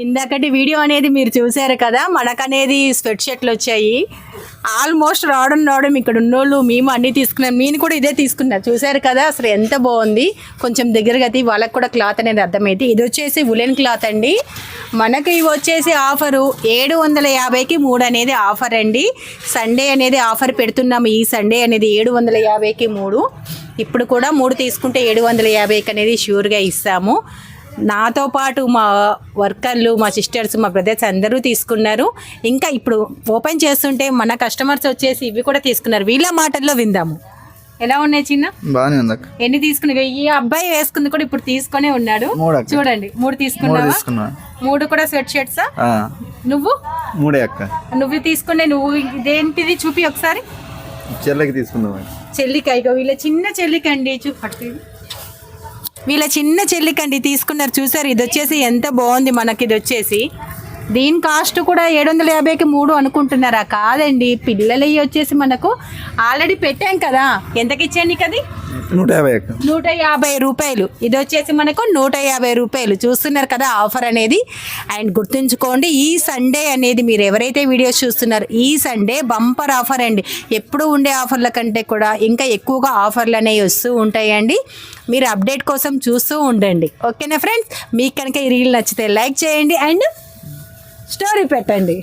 ఇందాకటి వీడియో అనేది మీరు చూసారు కదా, మనకనేది స్వెట్ షర్ట్లు వచ్చాయి. ఆల్మోస్ట్ రావడం ఇక్కడ ఉన్నోళ్ళు మేము అన్నీ తీసుకున్నాం. నేను కూడా ఇదే తీసుకున్నా, చూసారు కదా అసలు ఎంత బాగుంది. కొంచెం దగ్గరగా అయితే వాళ్ళకి కూడా క్లాత్ అనేది అర్థమైంది. ఇది వచ్చేసి ఉలెన్ క్లాత్ అండి. మనకి ఇవి వచ్చేసి ఆఫరు 750కి 3 అనేది ఆఫర్ అండి. సండే అనేది ఆఫర్ పెడుతున్నాము. ఈ సండే అనేది 750కి 3. ఇప్పుడు కూడా 3 తీసుకుంటే 750కి అనేది ష్యూర్గా ఇస్తాము. నాతో పాటు మా వర్కర్లు, మా సిస్టర్స్, మా బ్రదర్స్ అందరూ తీసుకున్నారు. ఇంకా ఇప్పుడు ఓపెన్ చేస్తుంటే మన కస్టమర్స్ వచ్చేసి ఇవి కూడా తీసుకున్నారు. వీళ్ళ మాటల్లో విందాము. ఎలా ఉన్నాయి చిన్న? బాగానే ఉంది. ఎన్ని తీసుకున్నా? ఈ అబ్బాయి వేసుకుంది కూడా ఇప్పుడు తీసుకునే ఉన్నాడు. చూడండి 3 తీసుకున్నావా? 3 కూడా స్వెట్ షర్ట్సా? నువ్వు 3 అక్క. నువ్వు తీసుకునే నువ్వు ఇదేంటిది చూపి ఒకసారి. చెల్లికి తీసుకుందాం. చెల్లికి ఇగో వీళ్ళ చిన్న చెల్లికండి, వీళ్ళ చిన్న చెల్లికండి తీసుకున్నారు. చూసారు, ఇది వచ్చేసి ఎంత బాగుంది. మనకి ఇది వచ్చేసి దీని కాస్ట్ కూడా 750కి 3 అనుకుంటున్నారా? కాదండి, పిల్లలవి వచ్చేసి మనకు ఆల్రెడీ పెట్టాం కదా. ఎంతకి ఇచ్చాను నీకు అది? 150 రూపాయలు. ఇది వచ్చేసి మనకు 150 రూపాయలు. చూస్తున్నారు కదా ఆఫర్ అనేది. అండ్ గుర్తుంచుకోండి, ఈ సండే అనేది మీరు ఎవరైతే వీడియోస్ చూస్తున్నారో ఈ సండే బంపర్ ఆఫర్ అండి. ఎప్పుడు ఉండే ఆఫర్ల కంటే కూడా ఇంకా ఎక్కువగా ఆఫర్లు అనేవి వస్తూ ఉంటాయండి. మీరు అప్డేట్ కోసం చూస్తూ ఉండండి. ఓకేనా ఫ్రెండ్స్? మీకు కనుక ఈ రీల్ నచ్చితే లైక్ చేయండి అండ్ స్టోరీ పెట్టండి.